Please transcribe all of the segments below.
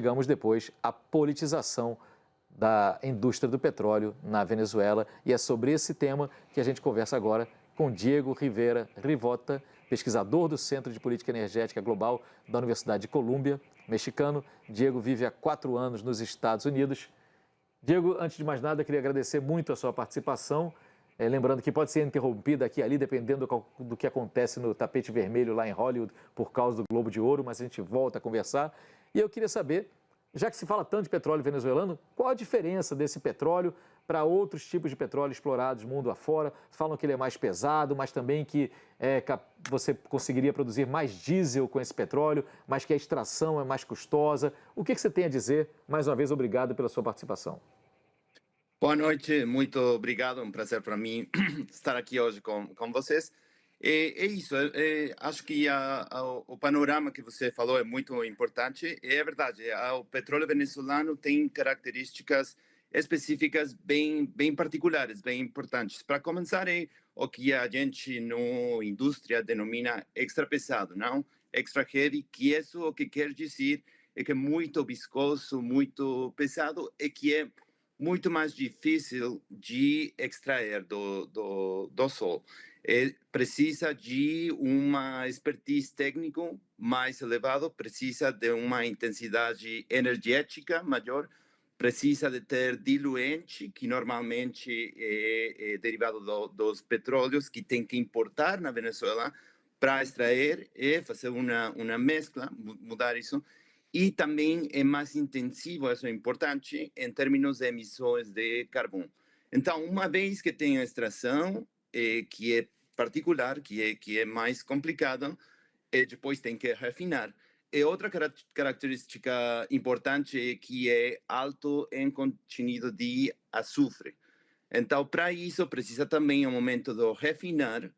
chegamos depois à politização da indústria do petróleo na Venezuela. E é sobre esse tema que a gente conversa agora com Diego Rivera Rivota, pesquisador do Centro de Política Energética Global da Universidade de Colômbia, mexicano. Diego vive há 4 anos nos Estados Unidos. Diego, antes de mais nada, queria agradecer muito a sua participação. Lembrando que pode ser interrompida aqui e ali, dependendo do que acontece no tapete vermelho lá em Hollywood, por causa do Globo de Ouro, mas a gente volta a conversar. E eu queria saber, já que se fala tanto de petróleo venezuelano, qual a diferença desse petróleo para outros tipos de petróleo explorados mundo afora? Falam que ele é mais pesado, mas também que você conseguiria produzir mais diesel com esse petróleo, mas que a extração é mais custosa. O que você tem a dizer? Mais uma vez, obrigado pela sua participação. Boa noite, muito obrigado, um prazer para mim estar aqui hoje com vocês. É isso, acho que o panorama que você falou é muito importante. É verdade, o petróleo venezuelano tem características específicas bem particulares, bem importantes. Para começar, é o que a gente na indústria denomina extra pesado, não? Extra heavy, que isso o que quer dizer é que é muito viscoso, muito pesado e que é muito mais difícil de extrair do sol. Precisa de uma expertise técnica mais elevada, precisa de uma intensidade energética maior, precisa de ter diluente, que normalmente é derivado dos petróleos que tem que importar na Venezuela para extrair e fazer uma mescla, mudar isso. E também é mais intensivo, isso é importante, em termos de emissões de carbono. Então, uma vez que tem a extração, que é particular, que é mais complicada, depois tem que refinar. E outra característica importante é que é alto em contenido de açúcar. Então, para isso, precisa também, no momento de refinar,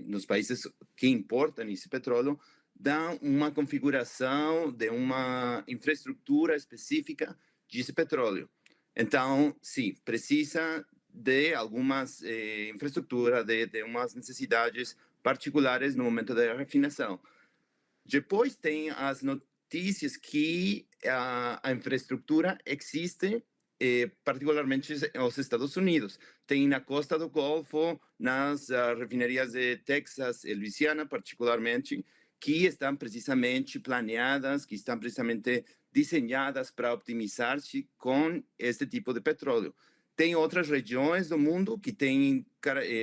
nos países que importam esse petróleo, dá uma configuração de uma infraestrutura específica desse petróleo. Então, sim, precisa de algumas infraestruturas, de umas necessidades particulares no momento da refinação. Depois tem as notícias que a infraestrutura existe, particularmente nos Estados Unidos. Tem na costa do Golfo, nas refinarias de Texas e Louisiana, particularmente, que estão precisamente planeadas, que estão precisamente desenhadas para optimizar-se com este tipo de petróleo. Tem outras regiões do mundo que têm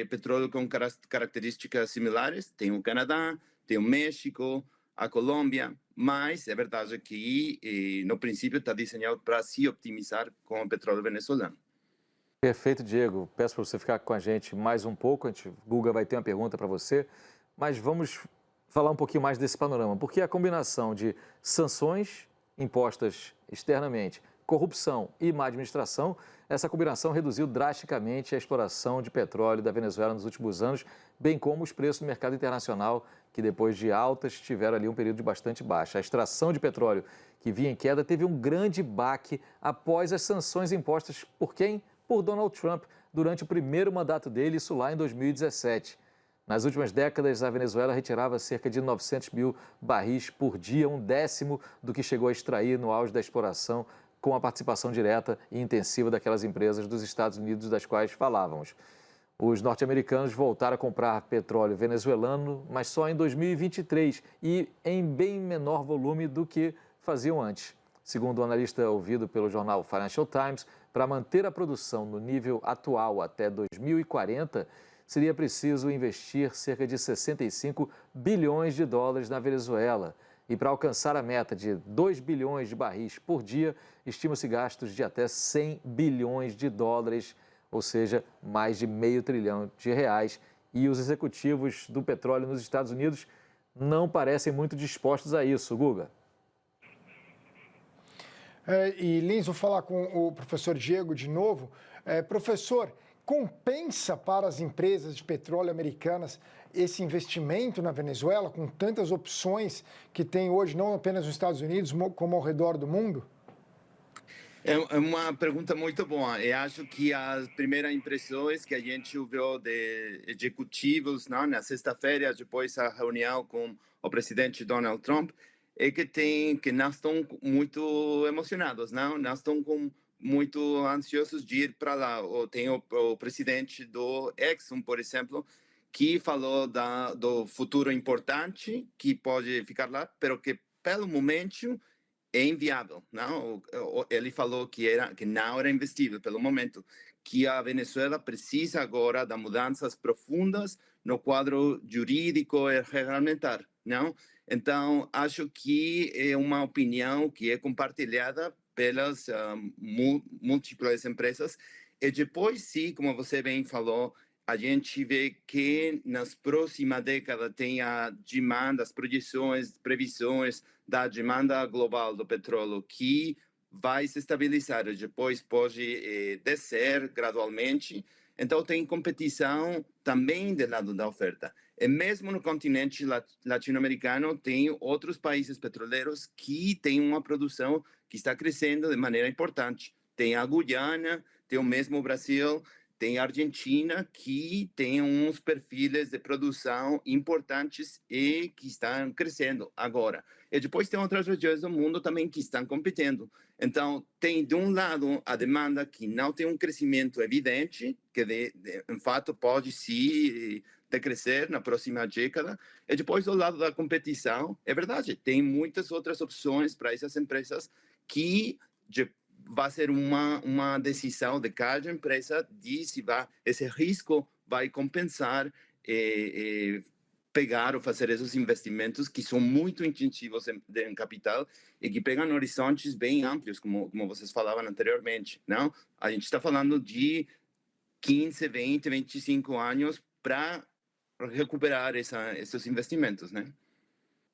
petróleo com características similares. Tem o Canadá, tem o México, a Colômbia, mas é verdade que, no princípio, está desenhado para se optimizar com o petróleo venezuelano. Perfeito, Diego. Peço para você ficar com a gente mais um pouco. Guga vai ter uma pergunta para você, mas vamos falar um pouquinho mais desse panorama, porque a combinação de sanções impostas externamente, corrupção e má administração, essa combinação reduziu drasticamente a exploração de petróleo da Venezuela nos últimos anos, bem como os preços no mercado internacional, que depois de altas tiveram ali um período de bastante baixa. A extração de petróleo, que vinha em queda, teve um grande baque após as sanções impostas por quem? Por Donald Trump, durante o primeiro mandato dele, isso lá em 2017. Nas últimas décadas, a Venezuela retirava cerca de 900 mil barris por dia, um décimo do que chegou a extrair no auge da exploração, com a participação direta e intensiva daquelas empresas dos Estados Unidos das quais falávamos. Os norte-americanos voltaram a comprar petróleo venezuelano, mas só em 2023 e em bem menor volume do que faziam antes. Segundo o analista ouvido pelo jornal Financial Times, para manter a produção no nível atual até 2040, seria preciso investir cerca de 65 bilhões de dólares na Venezuela. E para alcançar a meta de 2 bilhões de barris por dia, estima-se gastos de até 100 bilhões de dólares, ou seja, mais de R$500 bilhão. E os executivos do petróleo nos Estados Unidos não parecem muito dispostos a isso, Guga. E Lins, vou falar com o professor Diego de novo. Professor, compensa para as empresas de petróleo americanas esse investimento na Venezuela, com tantas opções que tem hoje, não apenas nos Estados Unidos, como ao redor do mundo? É uma pergunta muito boa. Eu acho que as primeiras impressões que a gente ouviu de executivos, não, na sexta-feira, depois da reunião com o presidente Donald Trump, é que não estão muito emocionados, não estão muito ansiosos de ir para lá. Ou tem o presidente do Exxon, por exemplo, que falou do futuro importante que pode ficar lá, pero que pelo momento é inviável, não? Ele falou que não era investível pelo momento, que a Venezuela precisa agora de mudanças profundas no quadro jurídico e regulamentar, não? Então, acho que é uma opinião que é compartilhada pelas múltiplas empresas. E depois, sim, como você bem falou, a gente vê que nas próximas décadas tem a demanda, as previsões da demanda global do petróleo que vai se estabilizar e depois pode descer gradualmente. Então, tem competição também do lado da oferta. E mesmo no continente latino-americano, tem outros países petroleiros que têm uma produção que está crescendo de maneira importante. Tem a Guiana, tem o mesmo Brasil, tem a Argentina, que tem uns perfis de produção importantes e que estão crescendo agora. E depois tem outras regiões do mundo também que estão competindo. Então, tem de um lado a demanda que não tem um crescimento evidente, que em fato pode se decrescer na próxima década. E depois do lado da competição, é verdade, tem muitas outras opções para essas empresas que vai ser uma decisão de cada empresa de se esse risco vai compensar pegar ou fazer esses investimentos que são muito intensivos em capital e que pegam horizontes bem amplos, como vocês falavam anteriormente, não? A gente está falando de 15, 20, 25 anos para recuperar esses investimentos, né?